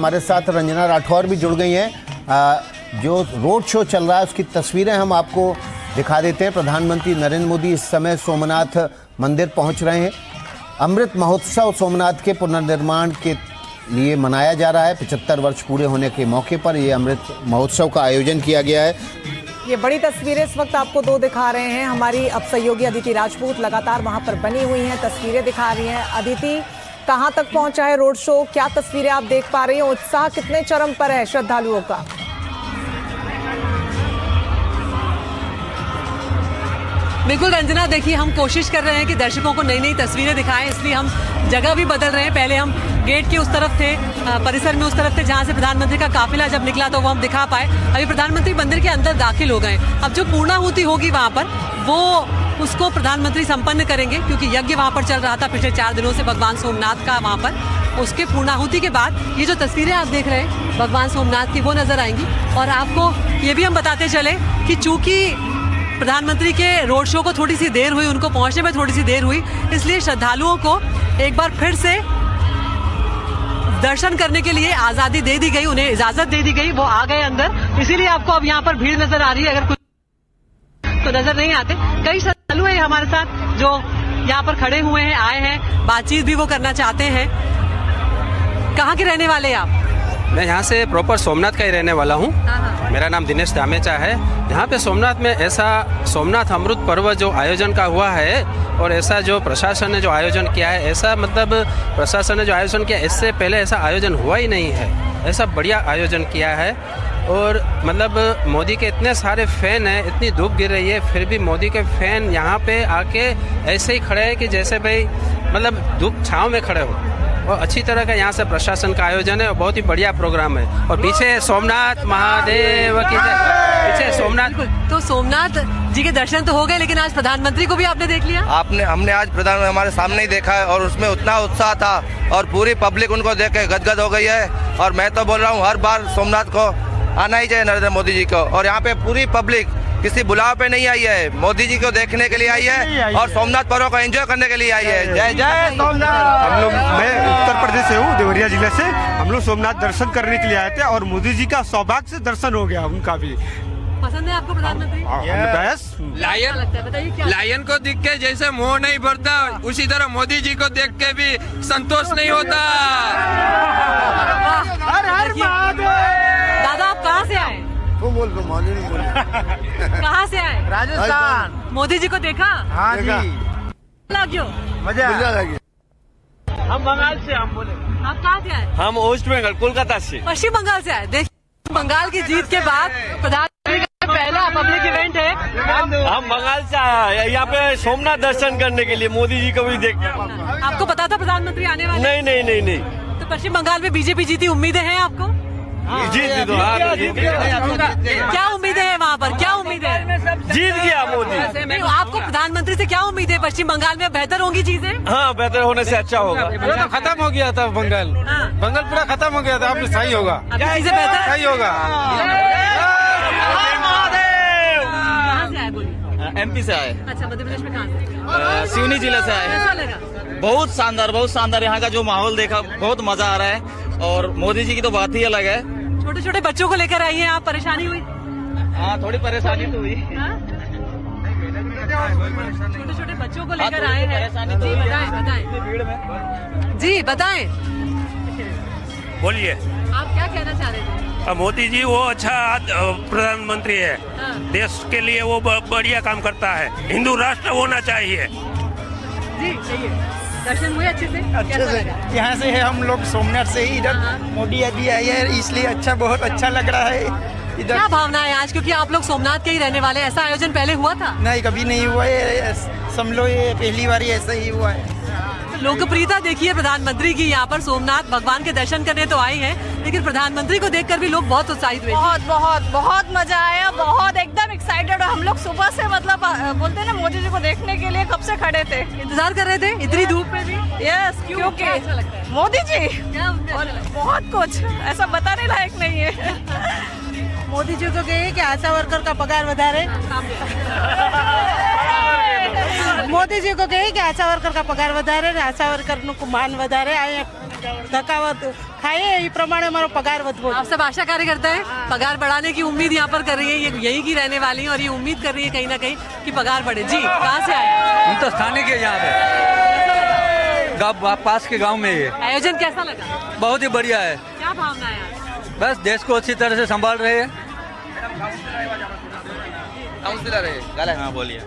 हमारे साथ रंजना राठौर भी जुड़ गई हैं। जो रोड शो चल रहा है उसकी तस्वीरें हम आपको दिखा देते हैं। प्रधानमंत्री नरेंद्र मोदी इस समय सोमनाथ मंदिर पहुंच रहे हैं। अमृत महोत्सव सोमनाथ के पुनर्निर्माण के लिए मनाया जा रहा है। 75 वर्ष पूरे होने के मौके पर ये अमृत महोत्सव का आयोजन किया गया है। ये बड़ी तस्वीरें इस वक्त आपको दो दिखा रहे हैं। हमारी अब सहयोगी अदिति राजपूत लगातार वहां पर बनी हुई हैं, तस्वीरें दिखा रही हैं। अदिति, कहां तक पहुंचा है रोड शो? क्या तस्वीरें आप देख पा रही हैं? उत्साह कितने चरम पर है श्रद्धालुओं का? बिल्कुल रंजना, देखिए हम कोशिश कर रहे हैं कि दर्शकों को नई नई तस्वीरें दिखाएं, इसलिए हम जगह भी बदल रहे हैं। पहले हम गेट के उस तरफ थे, परिसर में उस तरफ थे जहां से प्रधानमंत्री का काफिला जब निकला तो वो हम दिखा पाए। अभी प्रधानमंत्री मंदिर के अंदर दाखिल हो गए। अब जो पूर्णाहुति होगी वहां पर वो उसको प्रधानमंत्री संपन्न करेंगे, क्योंकि यज्ञ वहां पर चल रहा था पिछले 4 दिनों से भगवान सोमनाथ का। वहां पर उसके पूर्णाहुति के बाद ये जो तस्वीरें आप देख रहे हैं भगवान सोमनाथ की, वो नजर आएंगी। और आपको ये भी हम बताते चले कि चूंकि प्रधानमंत्री के रोड शो को थोड़ी सी देर हुई, उनको पहुंचने में थोड़ी सी देर हुई, इसलिए श्रद्धालुओं को एक बार फिर से दर्शन करने के लिए आजादी दे दी गई, उन्हें इजाजत दे दी गई। वो आ गए अंदर, इसीलिए आपको अब यहाँ पर भीड़ नजर आ रही है। अगर कुछ तो नजर नहीं आते। कई श्रद्धालु हैं हमारे साथ जो यहाँ पर खड़े हुए हैं, आए हैं, बातचीत भी वो करना चाहते हैं। कहाँ के रहने वाले हैं आप? मैं यहाँ से प्रॉपर सोमनाथ का ही रहने वाला हूँ। मेरा नाम दिनेश दामेचा है। यहाँ पे सोमनाथ में ऐसा सोमनाथ अमृत पर्व जो आयोजन का हुआ है और ऐसा जो प्रशासन ने जो आयोजन किया है, ऐसा मतलब प्रशासन ने जो आयोजन किया इससे पहले ऐसा आयोजन हुआ ही नहीं है। ऐसा बढ़िया आयोजन किया है और मतलब मोदी के इतने सारे फैन हैं, इतनी धूप गिर रही है फिर भी मोदी के फैन यहाँ पे आके ऐसे ही खड़े हैं कि जैसे भाई मतलब धूप छाँव में खड़े हो। और अच्छी तरह का यहाँ से प्रशासन का आयोजन है और बहुत ही बढ़िया प्रोग्राम है। और पीछे सोमनाथ महादेव की पीछे सोमनाथ। तो सोमनाथ जी के दर्शन तो हो गए, लेकिन आज प्रधानमंत्री को भी आपने देख लिया? हमने आज प्रधानमंत्री हमारे सामने ही देखा है और उसमें उतना उत्साह था और पूरी पब्लिक उनको देख के गदगद हो गई है। और मैं तो बोल रहा हूँ हर बार सोमनाथ को आना ही चाहिए नरेंद्र मोदी जी को। और यहाँ पे पूरी पब्लिक किसी बुलाव पे नहीं आई है, मोदी जी को देखने के लिए आई है और सोमनाथ पर्व को एंजॉय करने के लिए आई है। जय जय सोमनाथ। हम लोग, मैं उत्तर प्रदेश से हूँ, देवरिया जिले से। हम लोग सोमनाथ दर्शन करने के लिए आए थे और मोदी जी का सौभाग्य से दर्शन हो गया। उनका भी पसंद है आपको प्रधानमंत्री? लायन को देख के जैसे मोह नहीं भरता, उसी तरह मोदी जी को देख के भी संतोष नहीं होता। दादा, आप कहाँ से आए? कहाँ से आए? राजस्थान। मोदी जी को देखा? हाँ जी, लग्यो मजा लगी। हम बंगाल से, हम बोले आप कहाँ से आए? हम वेस्ट बंगाल कोलकाता से। पश्चिम बंगाल से आए। देखिए, बंगाल की जीत के बाद प्रधानमंत्री का पहला पब्लिक इवेंट है। हम बंगाल से आया यहाँ पे सोमनाथ दर्शन करने के लिए, मोदी जी को भी देख। आपको पता था प्रधानमंत्री आने वाले? नहीं नहीं नहीं नहीं। तो पश्चिम बंगाल में बीजेपी जीती, उम्मीदें हैं आपको? जीत दो। क्या उम्मीदें हैं वहाँ पर? क्या उम्मीदें हैं? जीत गया मोदी। नहीं, आपको प्रधानमंत्री से क्या उम्मीद है? पश्चिम बंगाल में बेहतर होंगी चीजें? हाँ, बेहतर होने से अच्छा होगा। पूरा तो खत्म हो गया था बंगाल। बंगाल पूरा खत्म हो गया था, अब सही होगा, चीजें बेहतर सही होगा। कहाँ से आए बोलिए? MP से आए। अच्छा, मध्य प्रदेश में कहाँ से? सिवनी जिले से आए। कैसा लगा? बहुत शानदार यहाँ का जो माहौल देखा, बहुत मजा आ रहा है। और मोदी जी की तो बात ही अलग है। छोटे छोटे बच्चों को लेकर आई हैं आप, परेशानी हुई? हाँ, थोड़ी परेशानी तो हुई। छोटे छोटे बच्चों को लेकर आए हैं। जी बताएं। भीड़ में। जी बताएं, बोलिए। आप क्या कहना चाह रहे थे? मोदी जी वो अच्छा प्रधानमंत्री है। हाँ। देश के लिए वो बढ़िया काम करता है। हिंदू राष्ट्र होना चाहिए। जी चाहिए। दर्शन हुए अच्छे से? अच्छे से। यहाँ से है हम लोग सोमनाथ से ही इधर। हाँ। मोदी अभी आई है इसलिए अच्छा, बहुत अच्छा लग रहा है इधर। क्या भावना है आज, क्योंकि आप लोग सोमनाथ के ही रहने वाले हैं? ऐसा आयोजन पहले हुआ था? नहीं, कभी नहीं हुआ है, समझ लो ये पहली बार ऐसा ही हुआ है। लोकप्रियता देखिए प्रधानमंत्री की। यहाँ पर सोमनाथ भगवान के दर्शन करने तो आए हैं, लेकिन प्रधानमंत्री को देखकर भी लोग बहुत उत्साहित हुए। बहुत बहुत बहुत मजा आया, बहुत एकदम एक्साइटेड। हम लोग सुबह से मतलब बोलते हैं ना, मोदी जी को देखने के लिए कब से खड़े थे, इंतजार कर रहे थे इतनी धूप में भी। यस, क्योंकि मोदी जी और बहुत कुछ ऐसा बताने लायक नहीं है। मोदी जी को कहे कि आशा वर्कर का पगार વધારે। मोदी जी को कहे कि आशा वर्कर का पगार વધારે, आशा वर्कर નું માન વધારે। ધકાવત ખાઈએ એ પ્રમાણે અમારો પગાર વધવો आप सब आशा कार्यकर्ता है पगार बढ़ाने की उम्मीद यहाँ पर कर रही है, ये यही की रहने वाली है और ये उम्मीद कर रही है कहीं ना कहीं कि पगार बढ़े। जी कहाँ से आए? हम तो स्थानीय के यहाँ पे पास के गांव में ही है। आयोजन कैसा लगा? बहुत ही बढ़िया है। क्या भावना है आज? बस देश को अच्छी तरह से संभाल रहे हैं। काउंसलर है गलत। हाँ बोलिए।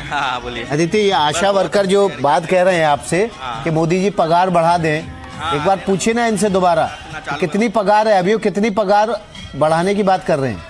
हाँ बोलिए। अदिति, ये आशा वर्कर जो बात कह रहे हैं आपसे कि मोदी जी पगार बढ़ा दें, एक बार पूछिए ना इनसे दोबारा कि कितनी पगार है। अभी वो कितनी पगार बढ़ाने की बात कर रहे हैं?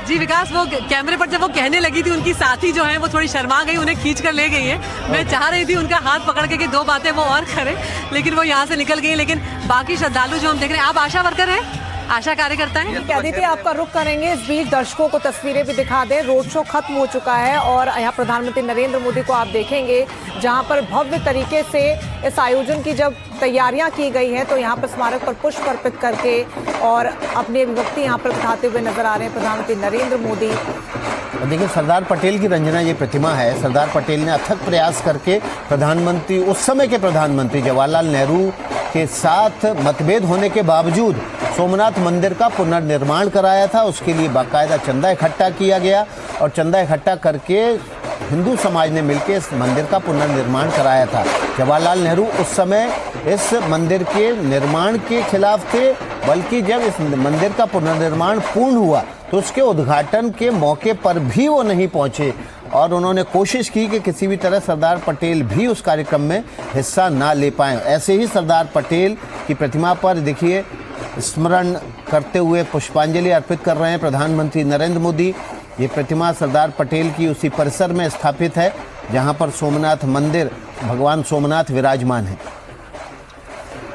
जी विकास, वो कैमरे पर जब वो कहने लगी थी उनकी साथी जो है वो थोड़ी शर्मा गई, उन्हें खींच कर ले गई है। मैं चाह रही थी उनका हाथ पकड़ के कि दो बातें वो और करें, लेकिन वो यहाँ से निकल गई। लेकिन बाकी श्रद्धालु जो हम देख रहे हैं, आप आशा वर्कर हैं, आशा कार्यकर्ता हैं? अदिति, आपका रुख करेंगे। इस बीच दर्शकों को तस्वीरें भी दिखा दें। रोड शो खत्म हो चुका है और यहाँ प्रधानमंत्री नरेंद्र मोदी को आप देखेंगे जहाँ पर भव्य तरीके से इस आयोजन की जब तैयारियां की गई हैं तो यहाँ पर स्मारक पर पुष्प अर्पित करके और अपनी अभिव्यक्ति यहाँ पर दिखाते हुए नजर आ रहे हैं प्रधानमंत्री नरेंद्र मोदी। देखिए, सरदार पटेल की रंजना ये प्रतिमा है। सरदार पटेल ने अथक प्रयास करके प्रधानमंत्री, उस समय के प्रधानमंत्री जवाहरलाल नेहरू के साथ मतभेद होने के बावजूद सोमनाथ मंदिर का पुनर्निर्माण कराया था। उसके लिए बाकायदा चंदा इकट्ठा किया गया और चंदा इकट्ठा करके हिंदू समाज ने मिलकर इस मंदिर का पुनर्निर्माण कराया था। जवाहरलाल नेहरू उस समय इस मंदिर के निर्माण के खिलाफ थे, बल्कि जब इस मंदिर का पुनर्निर्माण पूर्ण हुआ तो उसके उद्घाटन के मौके पर भी वो नहीं पहुंचे और उन्होंने कोशिश की कि किसी भी तरह सरदार पटेल भी उस कार्यक्रम में हिस्सा ना ले पाएं। ऐसे ही सरदार पटेल की प्रतिमा पर देखिए स्मरण करते हुए पुष्पांजलि अर्पित कर रहे हैं प्रधानमंत्री नरेंद्र मोदी। ये प्रतिमा सरदार पटेल की उसी परिसर में स्थापित है जहां पर सोमनाथ मंदिर, भगवान सोमनाथ विराजमान है।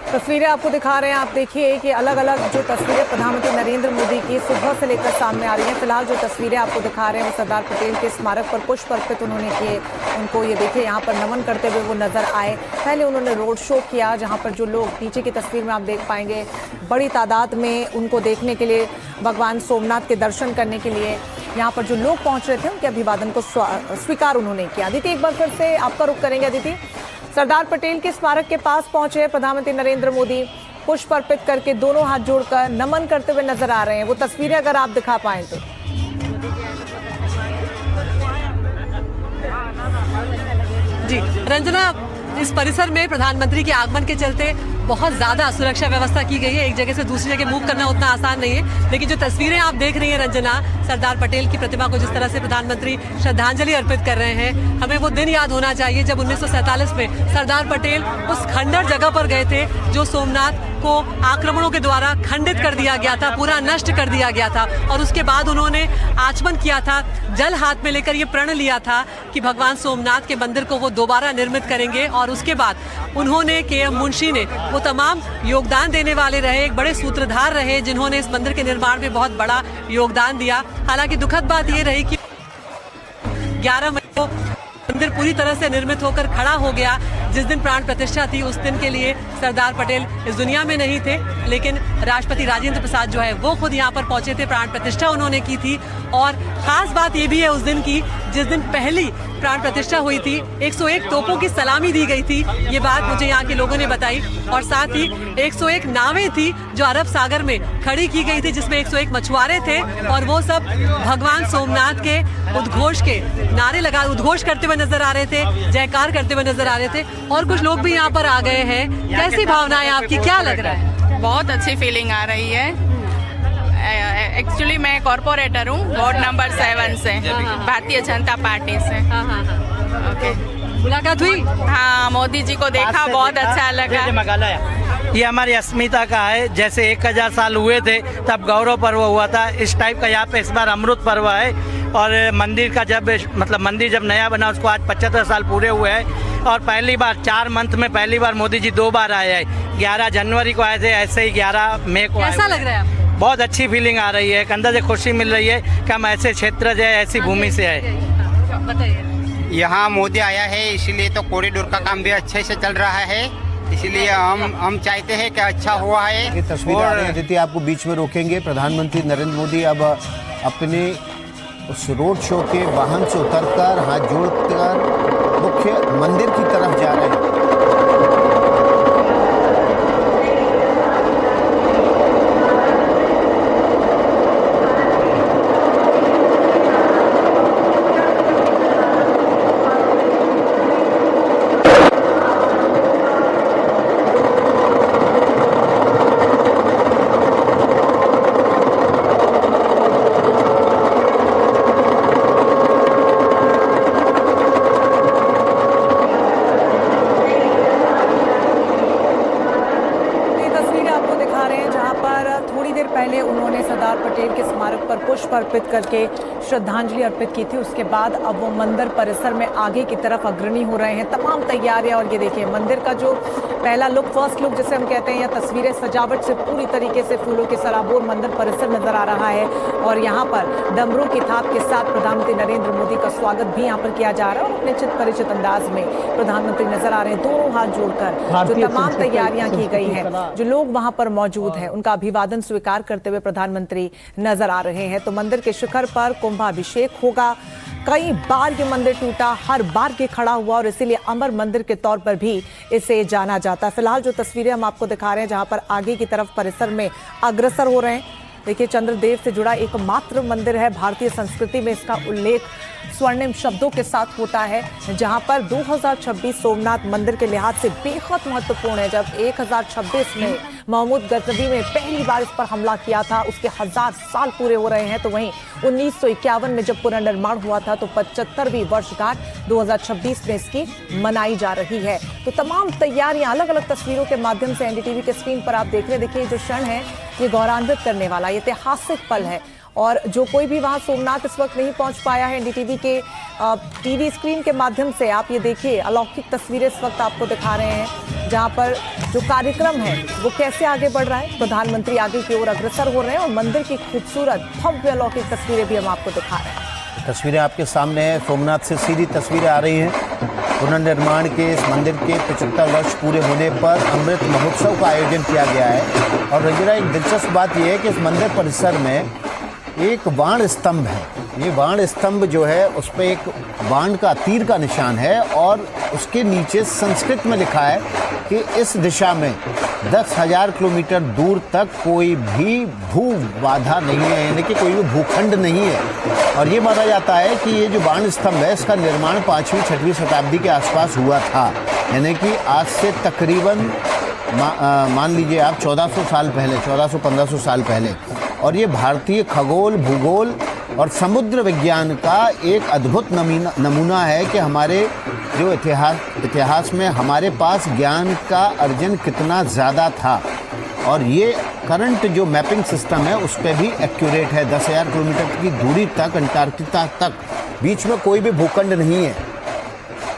तस्वीरें आपको दिखा रहे हैं। आप देखिए कि अलग अलग जो तस्वीरें प्रधानमंत्री नरेंद्र मोदी की सुबह से लेकर सामने आ रही हैं। फिलहाल जो तस्वीरें आपको दिखा रहे हैं वो सरदार पटेल के स्मारक पर पुष्प अर्पित उन्होंने किए। उनको ये देखिए यहाँ पर नमन करते हुए वो नजर आए। पहले उन्होंने रोड शो किया जहाँ पर जो लोग, नीचे की तस्वीर में आप देख पाएंगे, बड़ी तादाद में उनको देखने के लिए, भगवान सोमनाथ के दर्शन करने के लिए यहाँ पर जो लोग पहुँच रहे थे उनके अभिवादन को स्वीकार उन्होंने किया। अदिति, एक बार फिर से आपका रुख करेंगे। अदिति, सरदार पटेल के स्मारक के पास पहुंचे प्रधानमंत्री नरेंद्र मोदी, पुष्प अर्पित करके दोनों हाथ जोड़कर नमन करते हुए नजर आ रहे हैं। वो तस्वीरें अगर आप दिखा पाएं तो। जी रंजना, इस परिसर में प्रधानमंत्री के आगमन के चलते बहुत ज़्यादा सुरक्षा व्यवस्था की गई है। एक जगह से दूसरी जगह मूव करना उतना आसान नहीं है, लेकिन जो तस्वीरें आप देख रही हैं रंजना, सरदार पटेल की प्रतिमा को जिस तरह से प्रधानमंत्री श्रद्धांजलि अर्पित कर रहे हैं, हमें वो दिन याद होना चाहिए जब 1947 में सरदार पटेल उस खंडर जगह पर गए थे जो सोमनाथ को आक्रमणों के द्वारा खंडित कर दिया गया था, पूरा नष्ट कर दिया गया था। और उसके बाद उन्होंने आचमन किया था, जल हाथ में लेकर ये प्रण लिया था कि भगवान सोमनाथ के मंदिर को वो दोबारा निर्मित करेंगे। और उसके बाद उन्होंने, के मुंशी ने, वो तमाम योगदान देने वाले रहे, एक बड़े सूत्रधार रहे जिन्होंने इस मंदिर के निर्माण में बहुत बड़ा योगदान दिया। हालांकि दुखद बात ये रही कि 11 मई को मंदिर पूरी तरह से निर्मित होकर खड़ा हो गया। जिस दिन प्राण प्रतिष्ठा थी उस दिन के लिए सरदार पटेल इस दुनिया में नहीं थे, लेकिन राष्ट्रपति राजेंद्र प्रसाद जो है वो खुद यहाँ पर पहुंचे थे, प्राण प्रतिष्ठा उन्होंने की थी। और खास बात ये भी है उस दिन की, जिस दिन पहली प्राण प्रतिष्ठा हुई थी, 101 तोपों की सलामी दी गई थी। ये बात मुझे यहाँ के लोगों ने बताई। और साथ ही 101 नावें थी जो अरब सागर में खड़ी की गई थी, जिसमें 101 मछुआरे थे और वो सब भगवान सोमनाथ के उद्घोष के नारे लगा, उद्घोष करते हुए नजर आ रहे थे, जयकार करते हुए नजर आ रहे थे। और कुछ लोग भी यहाँ पर आ गए हैं। कैसी भावना है आपकी, क्या लग रहा है? बहुत अच्छी फीलिंग आ रही है। एक्चुअली मैं कॉर्पोरेटर हूँ, वार्ड नंबर 7 से, भारतीय जनता पार्टी से। ओके, मुलाकात हुई? हाँ, मोदी जी को देखा, बहुत अच्छा लगा। ये हमारी अस्मिता का है। जैसे 1000 साल हुए थे तब गौरव पर्व हुआ था, इस टाइप का यहाँ पे इस बार अमृत पर्व है। और मंदिर का जब, मतलब मंदिर जब नया बना उसको आज 75 साल पूरे हुए हैं। और पहली बार 4 मंथ में पहली बार मोदी जी 2 बार आए हैं। 11 जनवरी को आए थे, ऐसे ही 11 मई को आए। कैसा लग रहा है? बहुत अच्छी फीलिंग आ रही है, एक अंदर से खुशी मिल रही है कि हम ऐसे क्षेत्र से, ऐसी भूमि से आए। बताइए। यहाँ मोदी आया है इसलिए तो कॉरिडोर का काम भी अच्छे से चल रहा है, इसलिए हम चाहते हैं कि अच्छा हुआ है। ये तस्वीरें आ रही हैं अदिति, आपको बीच में रोकेंगे। प्रधानमंत्री नरेंद्र मोदी अब अपने उस रोड शो के वाहन से उतरकर हाथ जोड़कर वो मुख्य मंदिर की तरफ जा रहे हैं। पहले उन्होंने सरदार पटेल के स्मारक पर पुष्प अर्पित करके श्रद्धांजलि अर्पित की थी। उसके बाद अब वो मंदिर परिसर में आगे की तरफ अग्रणी हो रहे हैं। तमाम तैयारियां, और ये देखिए मंदिर का जो पहला लुक, फर्स्ट लुक जिसे हम कहते हैं, या तस्वीरें सजावट से पूरी तरीके से फूलों के सराबोर मंदिर परिसर नजर आ रहा है। और यहाँ पर डमरू की थाप के साथ प्रधानमंत्री नरेंद्र मोदी का स्वागत भी यहाँ पर किया जा रहा है। और अपने चित परिचित अंदाज में प्रधानमंत्री नजर आ रहे हैं, दोनों हाथ जोड़कर। जो तमाम तैयारियां की गई हैं, जो लोग वहां पर मौजूद हैं, उनका अभिवादन स्वीकार करते हुए प्रधानमंत्री नजर आ रहे हैं। तो मंदिर के शिखर पर कुंभाभिषेक होगा। कई बार ये मंदिर टूटा, हर बार ये खड़ा हुआ, और इसीलिए अमर मंदिर के तौर पर भी इसे जाना जाता है। फिलहाल जो तस्वीरें हम आपको दिखा रहे हैं, जहां पर आगे की तरफ परिसर में अग्रसर हो रहे हैं, देखिए चंद्रदेव से जुड़ा एकमात्र मंदिर है। भारतीय संस्कृति में इसका उल्लेख स्वर्णिम शब्दों के साथ होता है, जहां पर 2026 सोमनाथ मंदिर के लिहाज से बेहद महत्वपूर्ण है। जब 1026 में महमूद गजनवी ने पहली बार इस पर हमला किया था, उसके 1000 साल पूरे हो रहे हैं। तो वहीं 1951 में जब पुनर्निर्माण हुआ था, तो 75वीं वर्षगांठ 2026 में इसकी मनाई जा रही है। तो तमाम तैयारियां अलग अलग तस्वीरों के माध्यम से एनडीटीवी के स्क्रीन पर आप देख रहे हैं। देखिए जो क्षण है, ये गौरवान्वित करने वाला, ये ऐतिहासिक पल है। और जो कोई भी वहां सोमनाथ इस वक्त नहीं पहुंच पाया है, एनडीटीवी के टीवी स्क्रीन के माध्यम से आप ये देखिए अलौकिक तस्वीरें इस वक्त आपको दिखा रहे हैं, जहां पर जो कार्यक्रम है वो कैसे आगे बढ़ रहा है। प्रधानमंत्री आगे की ओर अग्रसर हो रहे हैं और मंदिर की खूबसूरत भव्य अलौकिक तस्वीरें भी हम आपको दिखा रहे हैं। तस्वीरें आपके सामने हैं, सोमनाथ से सीधी तस्वीरें आ रही हैं। पुनर्निर्माण के इस मंदिर के 75 वर्ष पूरे होने पर अमृत महोत्सव का आयोजन किया गया है। और रंजना, एक दिलचस्प बात यह है कि इस मंदिर परिसर में एक बाण स्तंभ है। ये बाण स्तंभ जो है, उस पर एक बाण का, तीर का निशान है, और उसके नीचे संस्कृत में लिखा है कि इस दिशा में 10,000 किलोमीटर दूर तक कोई भी भू बाधा नहीं है, यानी कि कोई भी भूखंड नहीं है। और ये माना जाता है कि ये जो बाण स्तंभ है, इसका निर्माण 5वीं-6वीं शताब्दी के आसपास हुआ था, यानी कि आज से तकरीबन मान लीजिए आप 1400 साल पहले, 1400-1500 साल पहले। और ये भारतीय खगोल, भूगोल और समुद्र विज्ञान का एक अद्भुत नमूना है कि हमारे जो इतिहास में हमारे पास ज्ञान का अर्जन कितना ज़्यादा था। और ये करंट जो मैपिंग सिस्टम है उस पर भी एक्यूरेट है। 10,000 किलोमीटर की दूरी तक, अंटार्कटिका तक, बीच में कोई भी भूखंड नहीं है।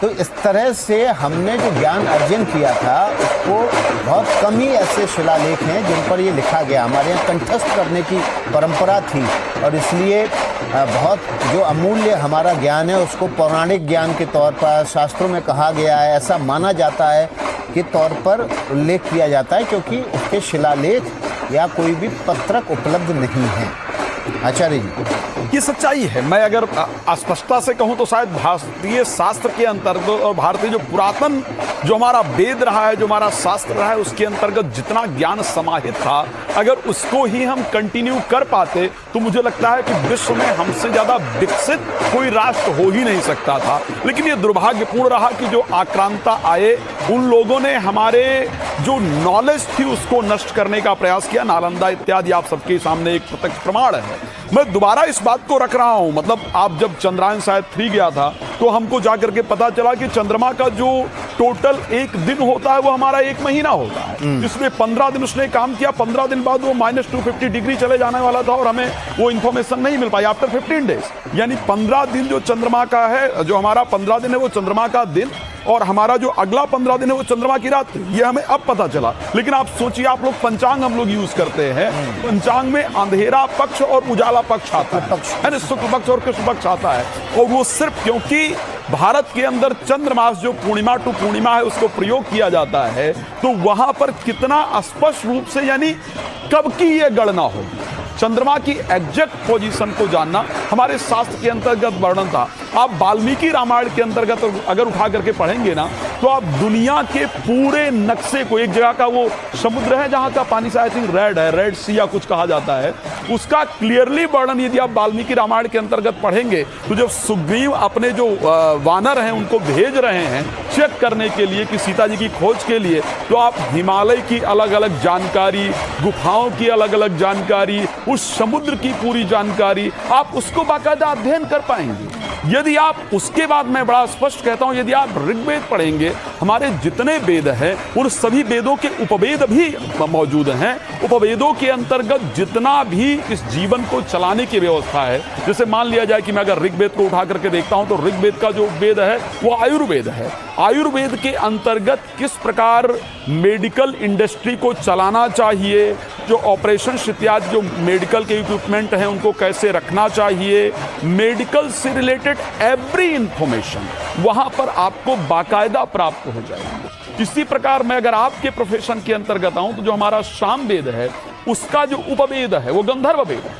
तो इस तरह से हमने जो ज्ञान अर्जन किया था, उसको बहुत कम ही ऐसे शिलालेख हैं जिन पर ये लिखा गया। हमारे यहाँ कंठस्थ करने की परंपरा थी, और इसलिए बहुत जो अमूल्य हमारा ज्ञान है उसको पौराणिक ज्ञान के तौर पर शास्त्रों में कहा गया है, ऐसा माना जाता है के तौर पर उल्लेख किया जाता है, क्योंकि उसके शिलालेख या कोई भी पत्रक उपलब्ध नहीं है। आचार्य जी, ये सच्चाई है। मैं अगर स्पष्टता से कहूं तो शायद भारतीय शास्त्र के अंतर्गत और भारतीय जो पुरातन जो हमारा वेद रहा है, जो हमारा शास्त्र रहा है, उसके अंतर्गत जितना ज्ञान समाहित था, अगर उसको ही हम कंटिन्यू कर पाते तो मुझे लगता है कि विश्व में हमसे ज्यादा विकसित कोई राष्ट्र हो ही नहीं सकता था। लेकिन ये दुर्भाग्यपूर्ण रहा कि जो आक्रांता आए, उन लोगों ने हमारे जो नॉलेज थी उसको नष्ट करने का प्रयास किया। नालंदा इत्यादि आप सबके सामने एक प्रत्यक्ष प्रमाण है। मैं दोबारा इस बात को रख रहा हूं, मतलब आप जब चंद्रयान शायद 3 गया था तो हमको जाकर के पता चला कि चंद्रमा का जो टोटल एक दिन होता है वो हमारा 1 महीना होता है। इसमें 15 दिन उसने काम किया, 15 दिन बाद वो -250 डिग्री चले जाने वाला था और हमें वो इन्फॉर्मेशन नहीं मिल पाई आफ्टर 15 डेज। यानी 15 दिन जो चंद्रमा का है, जो हमारा 15 दिन है वो चंद्रमा का दिन, और हमारा जो अगला 15 दिन है वो चंद्रमा की रात। ये हमें अब पता चला। लेकिन आप सोचिए, आप लोग पंचांग हम लोग यूज करते हैं, पंचांग में अंधेरा पक्ष और उजाला पक्ष आता है, यानी शुक्ल पक्ष और कृष्ण पक्ष आता है। और वो सिर्फ क्योंकि भारत के अंदर चंद्रमास जो पूर्णिमा टू पूर्णिमा है उसको प्रयोग किया जाता है, तो वहां पर कितना स्पष्ट रूप से, यानी कब की ये गणना होगी, चंद्रमा की एग्जैक्ट पोजीशन को जानना हमारे शास्त्र के अंतर्गत वर्णन था। आप वाल्मीकि रामायण के अंतर्गत अगर उठा करके पढ़ेंगे ना, तो आप दुनिया के पूरे नक्शे को, एक जगह का वो समुद्र है जहां का पानी शायद रेड सी या कुछ कहा जाता है, उसका क्लियरली वर्णन यदि आप वाल्मीकि रामायण के अंतर्गत पढ़ेंगे, तो जब सुग्रीव अपने जो वानर हैं उनको भेज रहे हैं चेक करने के लिए कि सीता जी की खोज के लिए, तो आप हिमालय की अलग अलग जानकारी, गुफाओं की अलग अलग जानकारी, उस समुद्र की पूरी जानकारी, आप उसको बाकायदा अध्ययन कर पाएंगे। यदि आप उसके बाद, मैं बड़ा स्पष्ट कहता हूं, यदि आप ऋग्वेद पढ़ेंगे, हमारे जितने वेद हैं उन सभी वेदों के उपवेद भी मौजूद हैं। उपवेदों के अंतर्गत जितना भी इस जीवन को चलाने की व्यवस्था है, जैसे मान लिया जाए कि मैं अगर ऋग्वेद को उठा करके देखता हूं, तो ऋग्वेद का जो वेद है वो आयुर्वेद है। आयुर्वेद के अंतर्गत किस प्रकार मेडिकल इंडस्ट्री को चलाना चाहिए, जो ऑपरेशन इत्यादि जो मेडिकल के इक्विपमेंट हैं उनको कैसे रखना चाहिए, मेडिकल से रिलेटेड एवरी इंफॉर्मेशन वहां पर आपको बाकायदा प्राप्त हो जाएगी। इसी प्रकार मैं अगर आपके प्रोफेशन के अंतर्गत आऊं, तो जो हमारा सामवेद है उसका जो उपवेद है वो गंधर्व वेद है,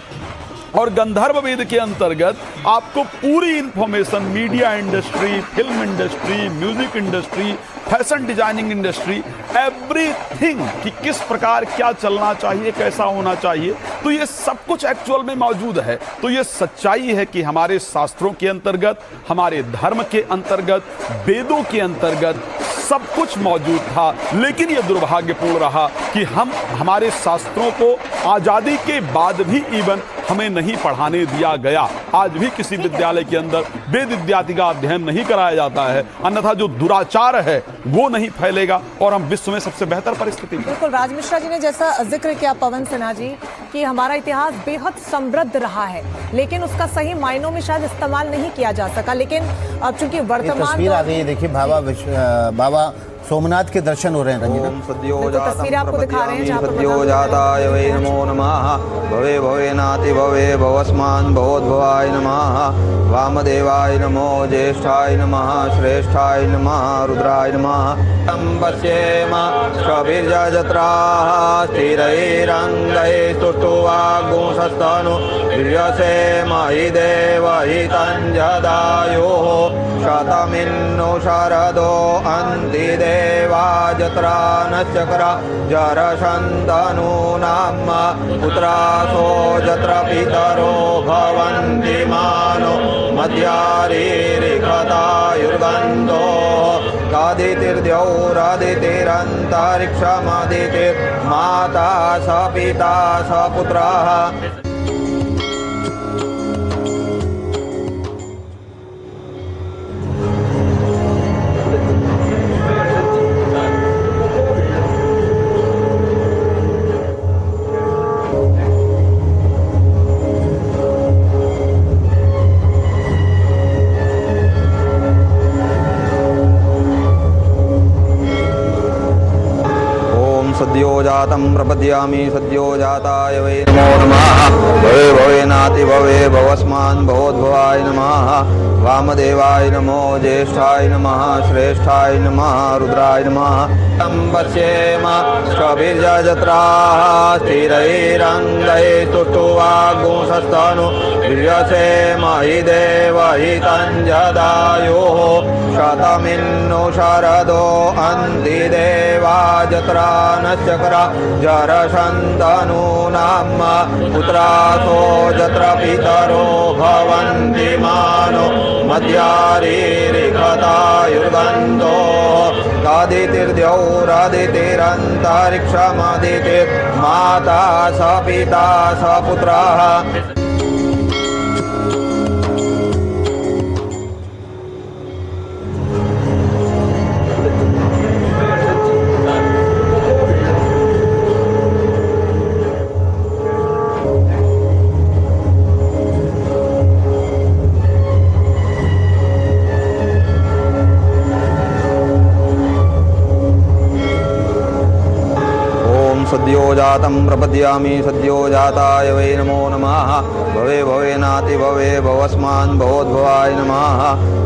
और गंधर्व वेद के अंतर्गत आपको पूरी information media industry, film industry, music industry, fashion designing industry, everything कि किस प्रकार क्या चलना चाहिए, कैसा होना चाहिए, तो ये सब कुछ एक्चुअल में मौजूद है। तो ये सच्चाई है कि हमारे शास्त्रों के अंतर्गत, हमारे धर्म के अंतर्गत, वेदों के अंतर्गत सब कुछ मौजूद था। लेकिन ये दुर्भाग्यपूर्ण रहा कि हमारे शास्त्रों को आजादी के बाद भी इवन हमें नहीं पढ़ाने दिया गया। आज भी किसी विद्यालय के अंदर वेद इत्यादि का अध्ययन नहीं कराया जाता है, अन्यथा जो दुराचार है वो नहीं फैलेगा और हम विश्व में सबसे बेहतर परिस्थिति में। बिल्कुल, राज मिश्रा जी ने जैसा जिक्र किया पवन सिन्हा जी कि हमारा इतिहास बेहद समृद्ध रहा है, लेकिन उसका सही मायनों में शायद इस्तेमाल नहीं किया जा सका। लेकिन अब चूंकि वर्तमान तस्वीर आ गई है, देखिए बाबा सोमनाथ के दर्शन हो रहे हैं। रंजना तस्वीर आपको दिखा रहे हैं जहाँ पर सद्योजाताय वै नमो नमः। भवे भवे नाति भवे भवस्मान् भवोद्भवाय नमः। वामदेवाय नमो ज्येष्ठाय नमः। श्रेष्ठाय नमः। रुद्राय नमः। पश्येम श्रभिर्जत्राः स्थिरैरङ्गैः स्तुष्टुवागुंसस्तनु वीर्यसेम हि देव हि तञ्जदायुः शतमिन्नु शरदो अन्ति देवा जत्रा नश्चक्र जरशन्तनूनां पुत्रासो जत्र पितरो भवन्ति मानो मध्यारीरिखतायुर्गन्धो कादितिर्द्यौरादितिरन्तरिक्षमदितिर्माता स पिता स पुत्रः। सद्योजातं प्रपद्यामि सद्योजाताय वै नमो नमः। भवे भवे नाति भवे भवस्मान् भवोद्भवाय नमः। वामदेवाय नमो ज्येष्ठाय नमः। श्रेष्ठाय नमः। रुद्राय नमः। पश्येम श्रभिर्जत्राः स्थिरैरङ्गैः स्तुष्टुवागुंसस्तनु वीर्यसेम हि देव हि तञ्जदायुः शतमिन्नु शरदो अन्ति देवा जत्रा नश्चक्र जरशन्तनूनां पुत्रासो जत्र पितरो भवन्ति मानो मध्यारीरिखतायुर्गन्धो कादितिर्द्यौरादितिरन्तरिक्षमदितिर्माता स पिता स पुत्रः। सद्योजातं प्रपद्यामि सद्योजाताय वै नमो नमः। भवे भवे नाति भवे भवस्मान् भवोद्भवाय नमः।